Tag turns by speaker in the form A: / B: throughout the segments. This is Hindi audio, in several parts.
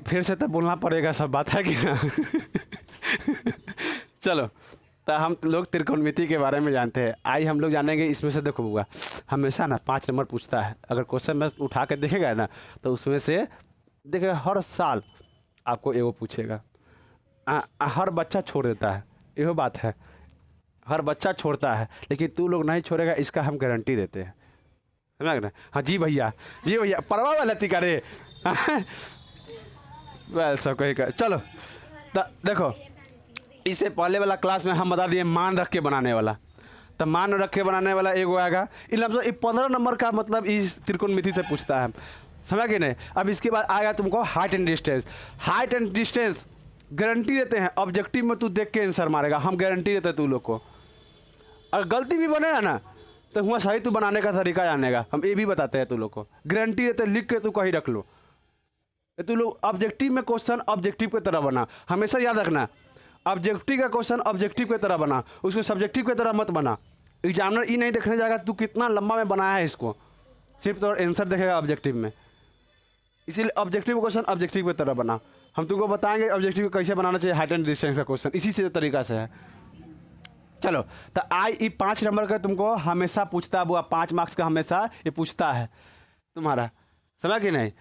A: फिर से तो बोलना पड़ेगा, सब बात है कि ना। चलो, तो हम लोग त्रिकोणमिति के बारे में जानते हैं। आई हम लोग जानेंगे इसमें से। देखो बुआ, हमेशा ना 5 नंबर पूछता है। अगर क्वेश्चन में उठा के देखेगा ना, तो उसमें से देखिए हर साल आपको एगो पूछेगा। हर बच्चा छोड़ देता है, यही बात है। हर बच्चा छोड़ता है, लेकिन तू लोग नहीं छोड़ेगा, इसका हम गारंटी देते हैं। समझ ना? हाँ जी भैया, जी भैया, परवा वाला ती करे। बस सब कही कर। चलो, तो देखो, इससे पहले वाला क्लास में हम बता दिए मान रख के बनाने वाला। तो मान रख के बनाने वाला एगो आएगा। इन 15 नंबर का मतलब इस त्रिकोणमिति से पूछता है, समझ गए नहीं? अब इसके बाद आएगा तुमको height and distance. Height and distance guarantee देते हैं, ऑब्जेक्टिव में तू देख के आंसर मारेगा, हम गारंटी देते हैं तू लोग को। और गलती भी बनेगा ना, तो हुआ सही तू बनाने का तरीका जानेगा, हम ये भी बताते हैं तू लोग को। गारंटी देते, लिख के तू कहीं रख लो। तू लोग ऑब्जेक्टिव में क्वेश्चन ऑब्जेक्टिव की तरह बना, हमेशा याद रखना। ऑब्जेक्टिव का क्वेश्चन ऑब्जेक्टिव की तरह बना, उसको सब्जेक्टिव की तरह मत बना। एग्जामिनर ये नहीं देखने जाएगा तू कितना लंबा में बनाया है इसको, सिर्फ तो आंसर देखेगा ऑब्जेक्टिव में। इसीलिए ऑब्जेक्टिव क्वेश्चन ऑब्जेक्टिव की तरह बना। हम तुमको बताएंगे ऑब्जेक्टिव को कैसे बनाना चाहिए, हाइट एंड डिस्टेंस का क्वेश्चन इसी से तरीका से है। चलो, तो आई 5 नंबर का तुमको हमेशा पूछता है बुआ, 5 मार्क्स का हमेशा ये पूछता है तुम्हारा, समझ कि नहीं?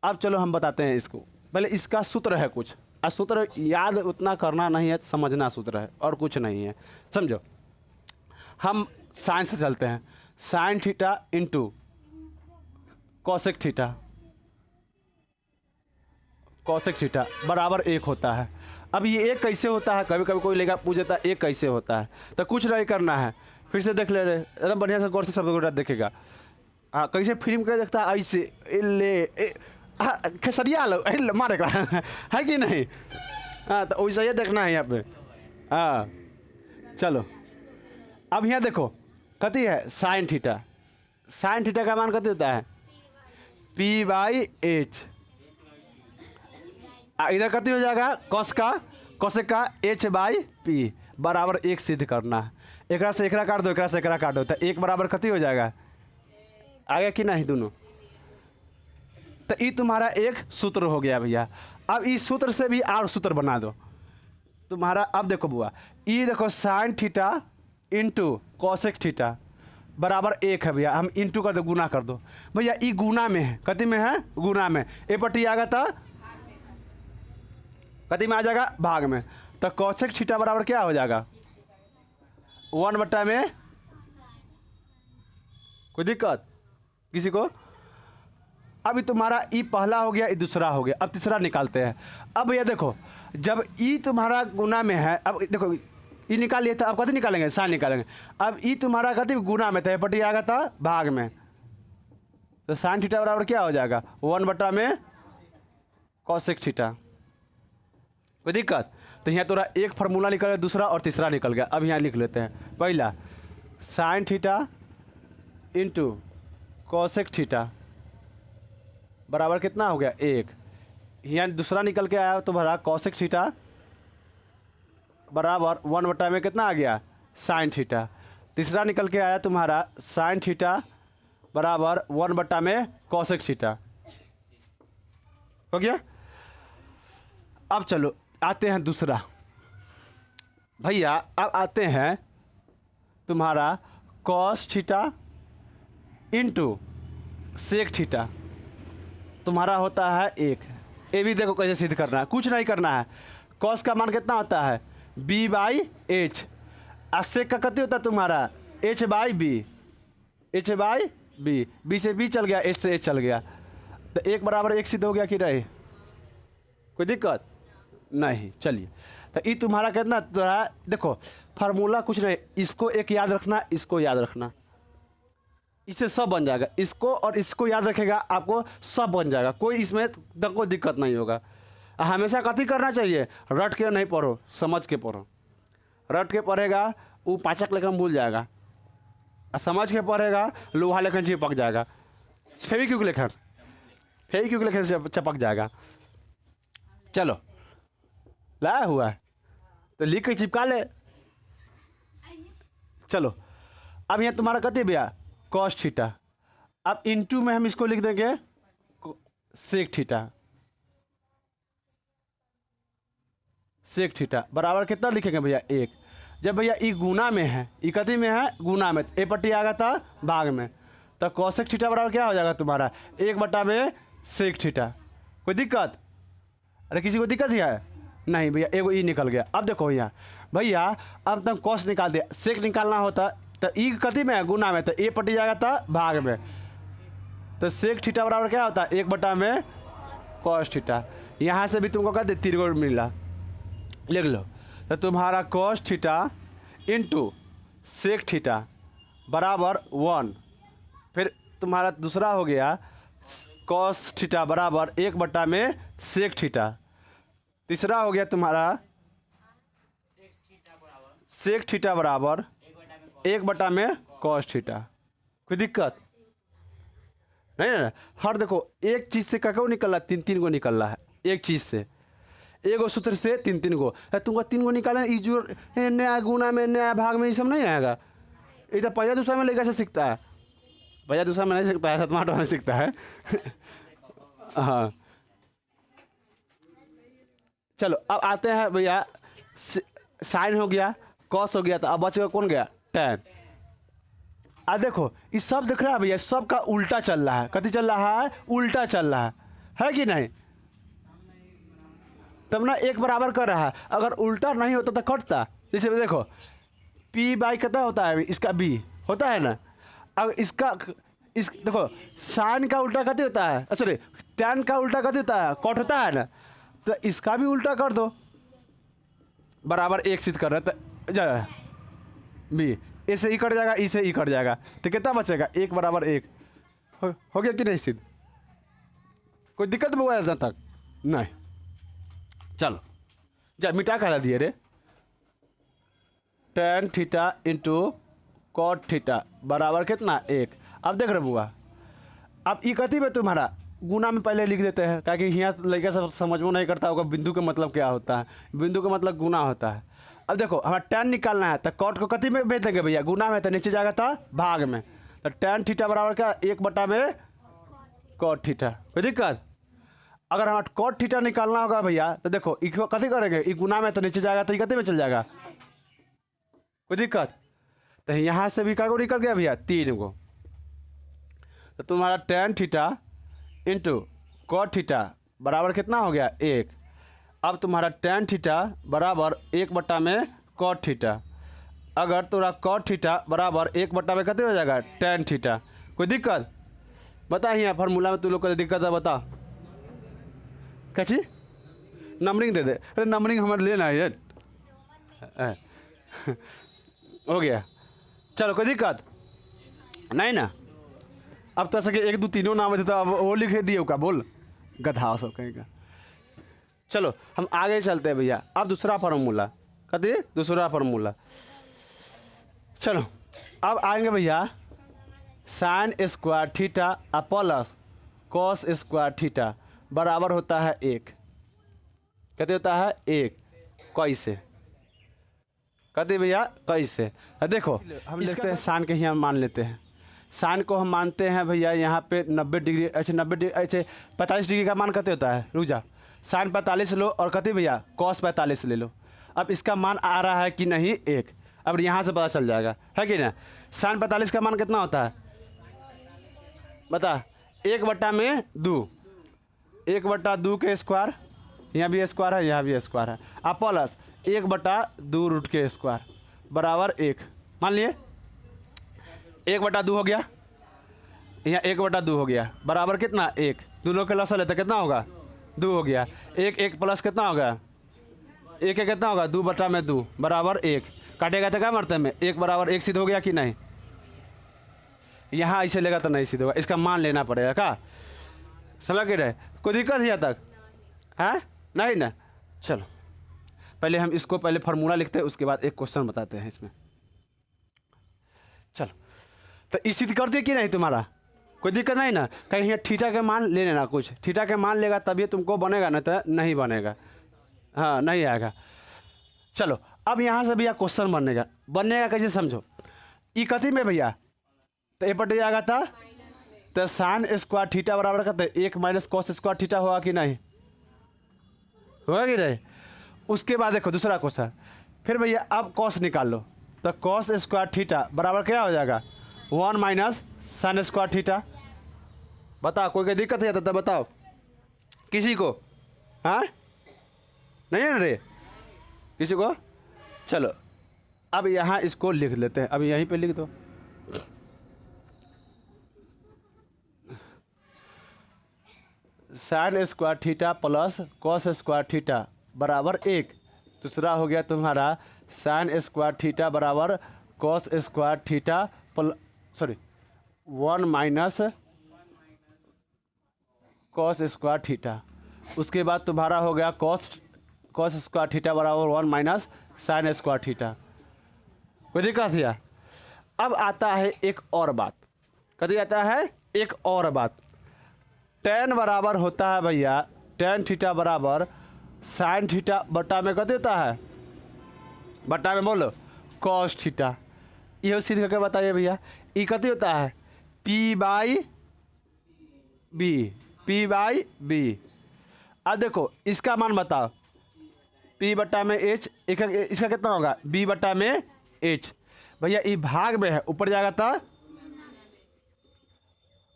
A: अब चलो हम बताते हैं इसको। पहले इसका सूत्र है कुछ, और सूत्र याद उतना करना नहीं है, समझना सूत्र है और कुछ नहीं है। समझो, हम साइन से चलते हैं। Sine theta into cosec theta, cosec theta बराबर 1 होता है। अब ये 1 कैसे होता है, कभी कभी कोई लेगा पूछ देता है 1 कैसे होता है, तो कुछ नहीं करना है, फिर से देख ले रहे, एकदम बढ़िया से गौर से सब देखेगा। हाँ, कैसे फिल्म के देखता है ऐसे ले खेसरिया लो मारे का है कि नहीं? हाँ, तो वैसा ये देखना है यहाँ पे। हाँ, चलो, अब यहाँ देखो कथी है, साइन थीटा। साइन थीटा का मान कथी होता है, P/H। इधर कथी हो जाएगा, कॉस का, कॉसेक का H/P बराबर 1 सिद्ध करना है। एकरा से एकरा काट दो, एकरा से एकरा काट दो, तो 1 बराबर कथी हो जाएगा, आगे कि नहीं दोनों? तो ये तुम्हारा एक सूत्र हो गया भैया। अब इस सूत्र से भी और सूत्र बना दो तुम्हारा। अब देखो बुआ, ये देखो sine theta into cosec theta बराबर 1 है भैया। हम इंटू कर दो, गुना कर दो भैया। ये गुना में है, कति में है, गुना में। ए पट्टी आ गया था, कति में आ जाएगा, भाग में। तो कॉसेक थीटा बराबर क्या हो जाएगा, 1 में। कोई दिक्कत किसी को? अभी तुम्हारा ई पहला हो गया, ई दूसरा हो गया। अब तीसरा निकालते हैं। अब भैया देखो, जब ई तुम्हारा गुना में है, अब देखो ई निकाल लिया था, अब कथी निकालेंगे, साइन निकालेंगे। अब ई तुम्हारा कथी गुना में था, पट्टी आ गया था भाग में, तो साइन थीटा बराबर क्या हो जाएगा, 1 में कॉसेक थीटा। कोई दिक्कत? तो यहाँ थोड़ा एक फार्मूला निकल गया, दूसरा और तीसरा निकल गया। अब यहाँ लिख लेते हैं। पहला sine theta into cosec theta बराबर कितना हो गया, 1। यहाँ दूसरा निकल के आया तो भरा कॉसेक थीटा बराबर 1 में कितना आ गया, साइन थीटा। तीसरा निकल के आया तुम्हारा साइन थीटा बराबर 1 में कॉसेक थीटा। हो गया? अब चलो आते हैं दूसरा भैया। अब आते हैं तुम्हारा cos theta into sec theta, तुम्हारा होता है 1। ये भी देखो कैसे सिद्ध करना है, कुछ नहीं करना है। कॉस का मान कितना होता है, B/H। सेक का कितना होता है तुम्हारा, H/B। H/B, B से B चल गया, H से H चल गया, तो 1 बराबर 1 सिद्ध हो गया कि नहीं? कोई दिक्कत नहीं। चलिए, तो ये तुम्हारा कितना देखो, फार्मूला कुछ नहीं, इसको एक याद रखना, इसको याद रखना, इससे सब बन जाएगा। इसको और इसको याद रखेगा, आपको सब बन जाएगा, कोई इसमें कोई दिक्कत नहीं होगा। हमेशा कथी करना चाहिए, रट के नहीं पढ़ो, समझ के पढ़ो। रट के पढ़ेगा वो पाचक लेखन भूल जाएगा, और समझ के पढ़ेगा लोहा लेखन चिपक जाएगा, फेविक्विक लेखन से चिपक जाएगा। चलो, लाया हुआ है तो लिख के चिपका ले। चलो, अब यहाँ तुम्हारा कथी भैया, कॉस थीटा। अब इंटू में हम इसको लिख देंगे सेक थीटा। सेक थीटा बराबर कितना लिखेंगे भैया 1। जब भैया ई गुना में है, ई कथी में है, गुना में, ए पट्टी आ गया था भाग में, तो कॉसेक थीटा बराबर क्या हो जाएगा तुम्हारा 1 में सेक थीटा। कोई दिक्कत? अरे किसी को दिक्कत ही है? नहीं भैया, एगो ई निकल गया। अब देखो भैया अब तुम कॉस निकाल दिया, सेक निकालना होता तो ई कथी में है, गुना में, तो ए पट्टी जाएगा था भाग में, तो सेक थीटा बराबर क्या होता है 1 में कॉस थीटा। यहाँ से भी तुमको कहते 3 मिला, लिख लो। तो तुम्हारा cos theta into sec theta बराबर 1। फिर तुम्हारा दूसरा हो गया कॉस थीटा बराबर 1 में सेक थीटा। तीसरा हो गया तुम्हारा सेक थीटा बराबर 1 में कॉस थीटा। कोई दिक्कत नहीं ना? हर देखो एक चीज़ से क्या निकल रहा है, 3 गो निकल रहा है एक चीज़ से, एगो सूत्र से 3 गो। तुमको 3 गो निकालना, ई जो नया गुना में नया भाग में ये सब नहीं आएगा। ये तो पहला दूसरा में लेकर से सीखता है, पहला दूसरा में नहीं सीखता है, 7वां 8वां में सीखता है। हाँ चलो अब आते हैं भैया, साइन हो गया, कॉस हो गया, तो अब बचेगा कौन गया, टैन। अब देखो ये सब दिख रहा है भैया, सब का उल्टा चल रहा है। कथी चल रहा है? उल्टा चल रहा है कि नहीं? तब ना एक बराबर कर रहा है। अगर उल्टा नहीं होता तो कटता। जैसे देखो पी बाई कितना होता है, इसका बी होता है ना। अब इसका देखो साइन का उल्टा कथी होता है, सॉरी टैन का उल्टा कथी होता है, कट होता है ना। तो इसका भी उल्टा कर दो, बराबर 1 सिद्ध कर रहे तो जा बी, इससे ई कट जाएगा, इससे ई कट जाएगा, तो कितना बचेगा 1 बराबर 1 हो गया कि नहीं सिद्ध? कोई दिक्कत हुआ जहाँ तक नहीं? चलो जा मिटा करा दिए रे। Tan theta into cot theta बराबर कितना 1। अब देख रहे बुआ, अब ई कथी में तुम्हारा गुना में पहले लिख देते हैं, ताकि यहाँ लड़का सब समझो नहीं करता होगा बिंदु का मतलब क्या होता है। बिंदु का मतलब गुना होता है। अब देखो हमारा टैन निकालना है, तो कॉट को कथी में भेज देंगे भैया, गुना में, तो नीचे जाएगा था भाग में, तो टैन थीटा बराबर क्या 1 में कॉट थीटा। कोई दिक्कत? अगर हमारा कॉट थीटा निकालना होगा भैया, तो देखो कथी करेंगे, ई गुना में तो नीचे जाएगा, तो ये कथी में चल जाएगा। कोई दिक्कत? तो यहाँ से भी क्या को निकल गया भैया 3 गो। तो तुम्हारा tan theta into cot theta बराबर कितना हो गया 1। अब तुम्हारा टैन थीटा बराबर 1 में कॉट थीटा। अगर तुम्हारा कॉट थीटा बराबर 1 में कितने हो जाएगा टैन थीटा। कोई दिक्कत? बता यहाँ फार्मूला में तुम लोग को दिक्कत है, बता कैसी नंबरिंग दे दे। अरे नंबरिंग हमारे लेना है यार। हो गया, चलो कोई दिक्कत नहीं ना? अब तो सके 1 2 3 नाम है, तो अब वो लिखे दिए का बोल गधा सब कहीं का। चलो हम आगे चलते हैं भैया। अब दूसरा फार्मूला, कथी दूसरा फार्मूला। चलो अब आएंगे भैया sine square theta plus cos square theta बराबर होता है 1। कहते होता है 1 कैसे? कहते भैया कैसे? देखो हम लिखते हैं साइन के यहाँ मान लेते हैं। साइन को हम मानते हैं भैया यहाँ पे 90 डिग्री, अच्छा 90 डिग्री, अच्छा 45 डिग्री का मान कहते होता है। रुक जा, साइन 45 लो और कहते भैया कॉस 45 ले लो। अब इसका मान आ रहा है कि नहीं 1। अब यहाँ से पता चल जाएगा, है कि ना? साइन 45 का मान कितना होता है बता? 1 में 2, 1/2 के स्क्वायर, यहाँ भी स्क्वायर है, यहाँ भी स्क्वायर है, आप प्लस 1/2 रूट के स्क्वायर बराबर 1। मान लिए 1/2 हो गया, यहाँ 1/2 हो गया बराबर कितना 1। दोनों के लसा लेते कितना होगा 2 हो गया। 1 प्लस कितना होगा 1 कितना होगा 2/2 बराबर 1। काटेगा तो क्या मरते में 1 बराबर 1 सिद्ध हो गया कि नहीं? यहाँ ऐसे लेगा तो नहीं सिद्ध होगा, इसका मान लेना पड़ेगा। क्या समझ के रहे? कोई दिक्कत है यहाँ तक है नहीं ना? चलो पहले हम इसको पहले फार्मूला लिखते हैं, उसके बाद एक क्वेश्चन बताते हैं इसमें। चलो तो इस सिद्ध कर दिए कि नहीं तुम्हारा? कोई दिक्कत नहीं ना? कहीं यहाँ थीटा के मान ले लेना, कुछ थीटा के मान लेगा तभी तुमको बनेगा, ना तो नहीं बनेगा। हाँ नहीं आएगा। चलो अब यहाँ से भैया क्वेश्चन बनेगा कैसे समझो। ई कथी में भैया, तो ए पट जाएगा था, तो साइन स्क्वायर थीटा बराबर कहते 1 माइनस कॉस स्क्वायर थीटा होगा कि नहीं? होगा कि नहीं? उसके बाद देखो दूसरा क्वेश्चन, फिर भैया अब कॉस निकाल लो, तो कॉस स्क्वायर थीटा बराबर क्या हो जाएगा 1 माइनस साइन स्क्वायर थीटा। बताओ कोई दिक्कत है तो बताओ किसी को, हाँ नहीं है रे किसी को। चलो अब यहाँ इसको लिख लेते हैं, अब यहीं पे लिख दो। Sine square theta plus cos square theta बराबर 1। दूसरा हो गया तुम्हारा साइन स्क्वायर थीटा बराबर cos square theta 1 minus cos square theta. उसके बाद तुम्हारा हो गया कॉस स्क्वायर थीटा बराबर 1 माइनस साइन स्क्वायर थीटा। कोई दिक्कत है? अब आता है एक और बात, कभी आता है एक और बात, टेन बराबर होता है भैया टेन थीटा बराबर साइन थीटा बटा में कते होता है, बटा में बोलो कॉस थीटा। यह सीध करके बताइए भैया, ये कते होता है पी बाई बी। अब देखो इसका मान बताओ, पी बटा में एच, इसका कितना होगा बी बटा में एच। भैया ये भाग में है, ऊपर जाएगा तो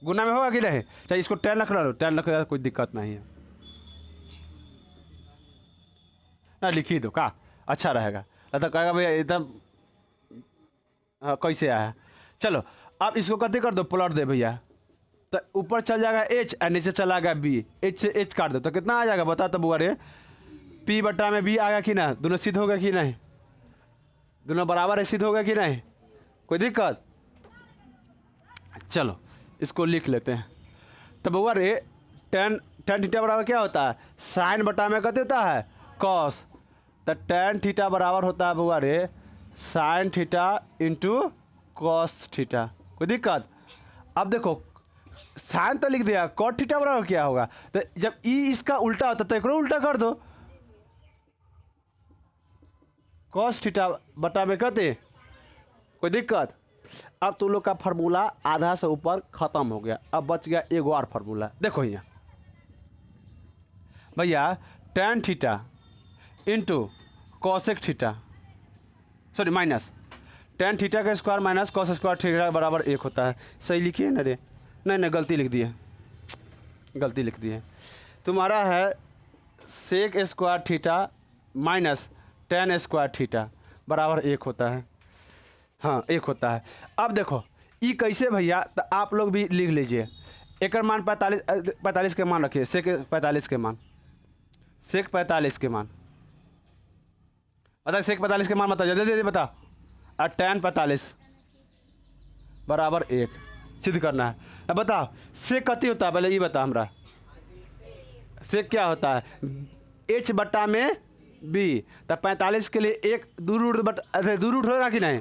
A: गुना में होगा कि नहीं। चाहे इसको 10 रख लो, 10 रख लो कोई दिक्कत नहीं है ना, लिख ही दो का अच्छा रहेगा। तो कहेगा भैया एकदम कैसे आया। चलो अब इसको कते कर दो प्लॉट दे भैया, तो ऊपर चल जाएगा एच और नीचे चला गया बी, एच से एच काट दो तो कितना आ जाएगा बता। तो बुआ रे पी बटा में बी आएगा कि ना, दोनों सिद्ध हो गया कि नहीं, दोनों बराबर है सिद्ध हो गया कि नहीं, कोई दिक्कत। चलो इसको लिख लेते हैं। तो बुआ रे टेन थीटा बराबर क्या होता है साइन बटा में कहते होता है कॉस। तो टेन थीटा बराबर होता है बुआ रे sine theta into cos theta, कोई दिक्कत। अब देखो साइन तो लिख दिया, कॉट थीटा बराबर क्या होगा, तो जब ई इसका उल्टा होता तो एक उल्टा कर दो, कॉस थीटा बटा में कहते, कोई दिक्कत। अब तुम लोग का फार्मूला आधा से ऊपर खत्म हो गया, अब बच गया एक और फार्मूला। देखो यहाँ भैया tan theta into cosec theta, sorry minus tan theta का square minus cos square theta बराबर 1 होता है। सही लिखिए ना रे, नहीं गलती लिख दी है, गलती लिख दी है। तुम्हारा है sec square theta minus tan square theta बराबर 1 होता है, हाँ 1 होता है। अब देखो ये कैसे भैया, तो आप लोग भी लिख लीजिए। एक मान 45 के मान रखिए, सेक 45 के मान, सेक 45 के मान बता, सेक 45 के मान बता जल्दी जल्दी बता। और टेन 45 बराबर 1 सिद्ध करना है। अब बताओ सेक कति होता है, पहले ये बता हमरा, सेक क्या होता है एच बटा में बी। तो 45 के लिए एक दो रूट होगा कि नहीं,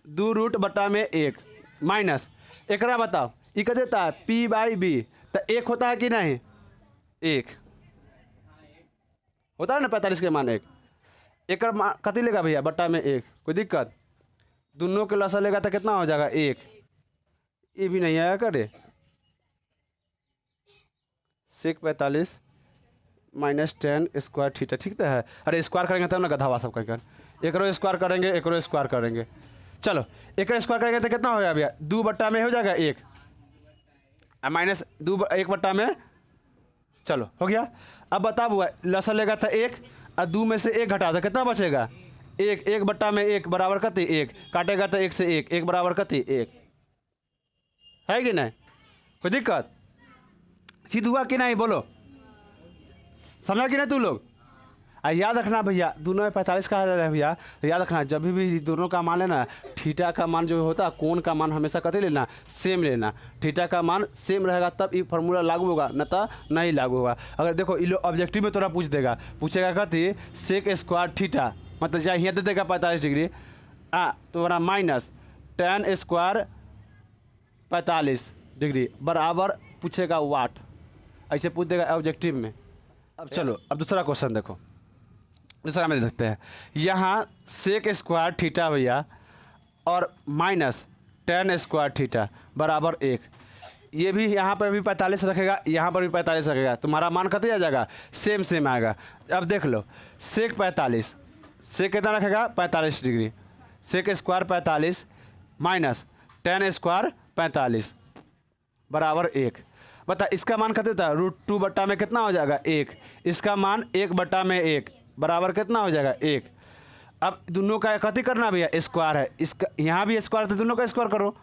A: 2 रूट बटा में 1 माइनस एक बताओ ये क्या देता है पी बाई बी। तो 1 होता है कि नहीं, 1 होता है ना 45 के मान 1। एक कति लेगा भैया बटा में 1, कोई दिक्कत। दोनों के लसा लेगा तो कितना हो जाएगा 1, ये भी नहीं आया करे। सेक 45 माइनस टेन स्क्वायर थीटा, ठीक तो है। अरे स्क्वायर करेंगे तब ना गधावा सब कहकर, एक स्क्वायर करेंगे एक स्क्वायर करेंगे। चलो एक स्क्वायर करेंगे तो कितना हो जाएगा भैया 2 बट्टा में हो जाएगा 1 माइनस 1 बट्टा में, चलो हो गया। अब बता बुआ लसा लेगा था 1 और 2 में से 1 घटा था कितना बचेगा 1, 1 बट्टा में 1 बराबर कति 1, काटेगा तो 1 से 1 बराबर कति 1 है कि नहीं, कोई दिक्कत। सिद्ध हुआ कि नहीं बोलो, समझा कि नहीं तू लोग। याद रखना भैया दोनों में 45 का है भैया, तो याद रखना जब भी दोनों का मान लेना, थीटा का मान जो होता है कोण का मान हमेशा कते लेना सेम लेना। थीटा का मान सेम रहेगा तब ये फार्मूला लागू होगा, न तो नहीं लागू होगा। अगर देखो ये लोग ऑब्जेक्टिव में थोड़ा पूछ देगा, पूछेगा कति सेक स्क्वायर थीटा, मतलब चाहे यहाँ दे देगा 45 डिग्री तुम्हारा माइनस टेन स्क्वायर 45 डिग्री बराबर पूछेगा वाट, ऐसे पूछ देगा ऑब्जेक्टिव में। अब चलो अब दूसरा क्वेश्चन देखो, दूसरा में देख सकते हैं। यहाँ सेक स्क्वायर थीटा भैया और माइनस टेन स्क्वायर थीटा बराबर 1। ये भी यहाँ पर भी 45 रखेगा, यहाँ पर भी 45 रखेगा, तुम्हारा मान कितना आ जाएगा, सेम सेम आएगा। अब देख लो सेक 45, सेक कितना रखेगा 45 degree, sec square 45 minus tan square 45 बराबर 1। बता इसका मान कितना था, √2 बट्टा में कितना हो जाएगा 1, इसका मान 1 बट्टा में 1 बराबर कितना हो जाएगा 1। अब दोनों का कति करना भैया, स्क्वायर है, इसका यहाँ भी स्क्वायर, तो दोनों का स्क्वायर करो,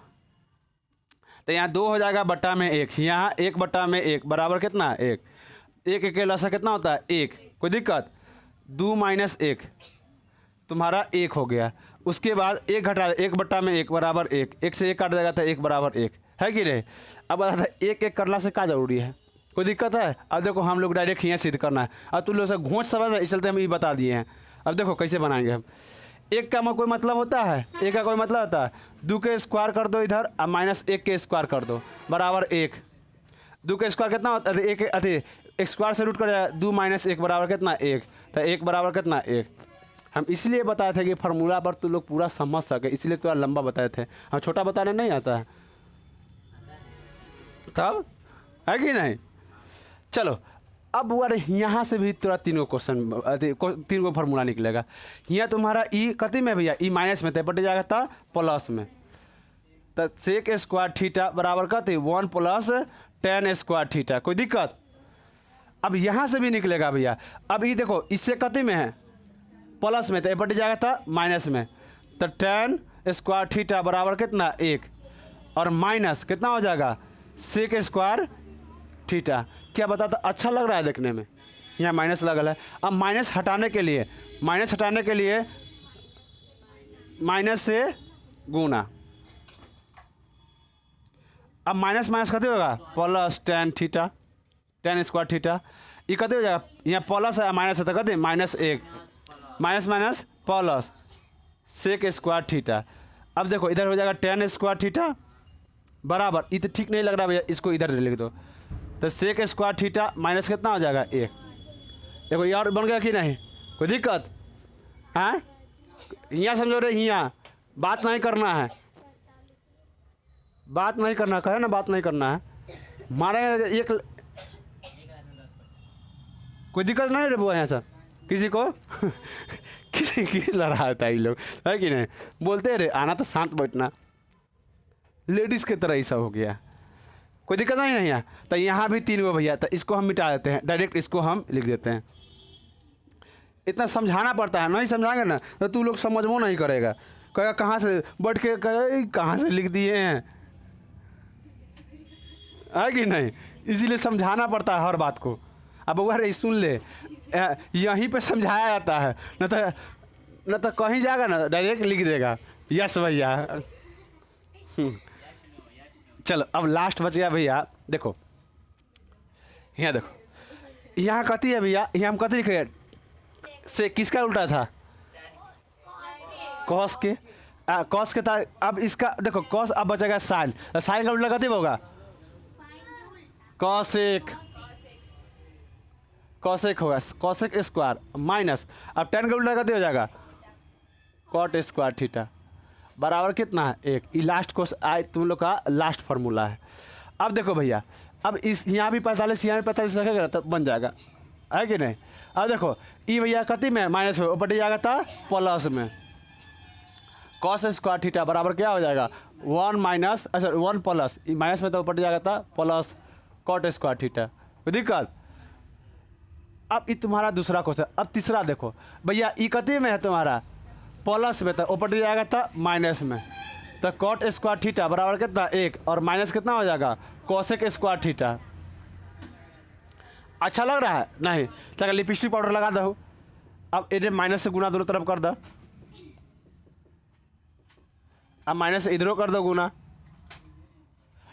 A: तो यहाँ 2 हो जाएगा बट्टा में 1, यहाँ 1 बट्टा में 1 बराबर कितना 1, 1 के लसा कितना होता है 1, कोई दिक्कत, 2 माइनस 1 तुम्हारा 1 हो गया। उसके बाद 1 घटा 1 बट्टा में 1 बराबर 1, 1 से 1 काट जाएगा तो 1 बराबर 1 है कि नहीं। अब बता था 1 करना से क्या जरूरी है, कोई दिक्कत है। अब देखो हम लोग डायरेक्ट यहाँ सिद्ध करना है, अब तुम लोग से घोंच समझ इस चलते हम ये बता दिए हैं। अब देखो कैसे बनाएंगे हम, 1 का कोई मतलब होता है, 1 का कोई मतलब होता है, 2 के स्क्वायर कर दो इधर और माइनस 1 के स्क्वायर कर दो बराबर 1, 2 के स्क्वायर कितना होता है 1, अरे स्क्वायर से रूट कर जाए 2 माइनस 1 बराबर कितना 1, तो 1 बराबर कितना 1। हम इसलिए बताए थे कि फार्मूला पर तुम लोग पूरा समझ सके, इसलिए थोड़ा लंबा बताए थे, हम छोटा बताने नहीं आता है तब, है कि नहीं। चलो अब अरे यहाँ से भी थोड़ा 3 क्वेश्चन 3 गो फार्मूला निकलेगा। यहाँ तुम्हारा ई कति में भैया, ई माइनस में थे बट जाएगा था प्लस में, तो सेक स्क्वायर थीटा बराबर कति 1 प्लस टेन स्क्वायर थीटा, कोई दिक्कत। अब यहाँ से भी निकलेगा भैया, अब ये देखो इससे कति में है प्लस में, तो बट जाएगा था माइनस में, तो टेन स्क्वायर थीटा बराबर कितना 1 और माइनस कितना हो जाएगा सेक स्क्वायर थीटा। क्या बताता, अच्छा लग रहा है देखने में, यहाँ माइनस लगल है। अब माइनस हटाने के लिए माइनस से गुना, अब माइनस माइनस कते होगा plus tan theta, ten square theta, ये कते हो जाएगा, यहाँ प्लस है माइनस है तो कते -1 minus minus plus sec square theta. अब देखो इधर हो जाएगा टेन स्क्वायर थीटा बराबर, ये तो ठीक नहीं लग रहा भैया, इसको इधर लिख दो, तो सेक स्क्वायर थीटा माइनस कितना हो जाएगा 1। देखो ये और बन गया कि नहीं, कोई दिक्कत है, यहाँ समझो रे, यहाँ बात नहीं करना है, बात नहीं करना, कहे ना बात नहीं करना है, मारे एक कोई दिक्कत नहीं रे वो यहाँ सर किसी को किसी लड़ा था ये लोग, है कि नहीं। बोलते रे आना तो शांत बैठना, लेडीज़ की तरह ऐसा हो गया, कोई दिक्कत नहीं है। तो यहाँ भी 3 गो भैया, तो इसको हम मिटा देते हैं, डायरेक्ट इसको हम लिख देते हैं। इतना समझाना पड़ता है, नहीं समझाएंगे ना तो तू लोग समझ नहीं करेगा, कहेगा कहाँ से बैठ के कहाँ से लिख दिए हैं, है कि नहीं। इसीलिए समझाना पड़ता है हर बात को। अब अगर सुन ले, यहीं पे समझाया जाता है, न तो कहीं जाएगा ना डायरेक्ट लिख देगा यस भैया। चलो अब लास्ट बच गया भैया, देखो यहाँ देखो, यहाँ कति है भैया, यहाँ हम कति लिखे से किसका उल्टा था कॉस के, कॉस के था। अब इसका देखो कॉस, अब बचेगा साइन, साइन का उल्टा कति होगा कॉसेक, कॉसेक होगा कॉसेक स्क्वायर माइनस, अब टेन का उल्टा कति हो जाएगा कॉट स्क्वायर थीटा बराबर कितना है 1। ये लास्ट को तुम लोग का लास्ट फार्मूला है। अब देखो भैया, अब इस यहाँ भी 45 यहाँ भी 45 रखेगा तब बन जाएगा, है कि नहीं। अब देखो ई भैया कति में माइनस में ऊपर जाएगा था प्लस में, कॉस स्क्वायर थीटा बराबर क्या हो जाएगा 1 माइनस, अच्छा 1 प्लस, माइनस में तो ऊपर जाएगा था प्लस कॉट स्क्वायर थीटा, कोई दिक्कत। अब ये तुम्हारा दूसरा क्वेश्चन। अब तीसरा देखो भैया, ई कति में है तुम्हारा प्लस में, तो ऊपर जाएगा था माइनस में, तो कॉट स्क्वायर थीटा बराबर कितना 1 और माइनस कितना हो जाएगा कॉसेक स्क्वायर थीटा। अच्छा लग रहा है नहीं, चलो लिपस्टिक पाउडर लगा दो। अब इधर माइनस से गुना दोनों तरफ कर दो, अब माइनस से इधरों कर दो गुना।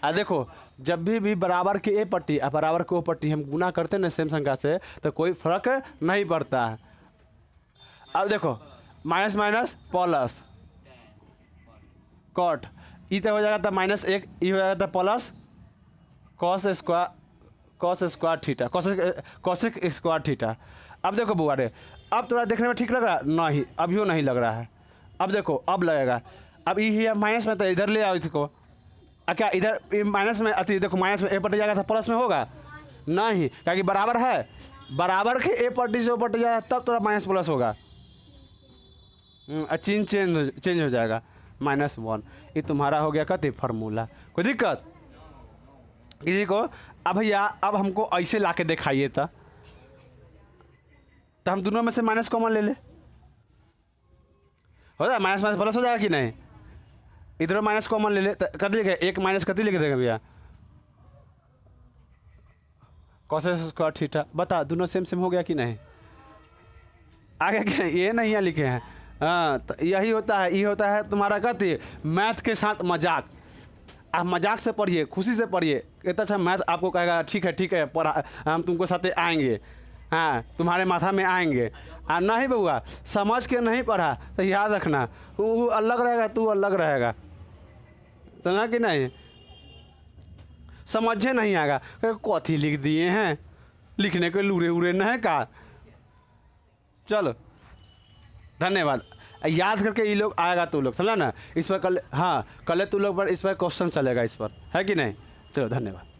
A: देखो जब भी बराबर के ए पट्टी और बराबर के ओ पट्टी हम गुना करते हैं ना सेम संख्या से, तो कोई फर्क नहीं पड़ता है। अब देखो माइनस माइनस प्लस कॉट, ई तो हो जाएगा था -1, ई हो जाएगा था plus cos square theta, cosec square theta. अब देखो बुआ रे, अब थोड़ा देखने में ठीक लग रहा है नहीं, अभियो नहीं लग रहा है। अब देखो अब लगेगा, अब ई है माइनस में, तो इधर ले आओ इसको क्या इधर माइनस में अति देखो माइनस में ए पट जाएगा तो प्लस में होगा नहीं, क्या कि बराबर है, बराबर के ए पट्टी से ओ पट्टी जाएगा तब थोड़ा माइनस प्लस होगा। चेंज हो जाएगा -1। ये तुम्हारा हो गया कति फार्मूला। कोई दिक्कत किसी को? अब भैया अब हमको ऐसे ला के दिखाइए तो हम दोनों में से माइनस कॉमन ले ले, हो जाए माइनस माइनस प्लस हो जाएगा कि नहीं? इधर माइनस कॉमन ले ले, कति लिखे एक माइनस कति लिख देगा भैया कॉसेक स्क्वायर थीटा। बता दोनों सेम सेम हो गया कि नहीं? आगे क्या ये नहीं यहाँ लिखे हैं। हाँ तो यही होता है, ये होता है तुम्हारा कति मैथ के साथ मजाक। आप मजाक से पढ़िए, खुशी से पढ़िए। इतना अच्छा मैथ आपको कहेगा ठीक है पढ़ा हम तुमको साथ आएंगे, हाँ तुम्हारे माथा में आएंगे। नहीं बउआ समझ के नहीं पढ़ा तो याद रखना वो अलग रहेगा तू अलग रहेगा, समझा कि नहीं? समझे नहीं आएगा कथी लिख दिए हैं, लिखने के लूरे उरे न है का। चलो धन्यवाद। याद करके ये लोग आएगा तू लोग, समझा ना? इस पर कल हाँ कल तू लोग पर इस पर क्वेश्चन चलेगा इस पर, है कि नहीं? चलो धन्यवाद।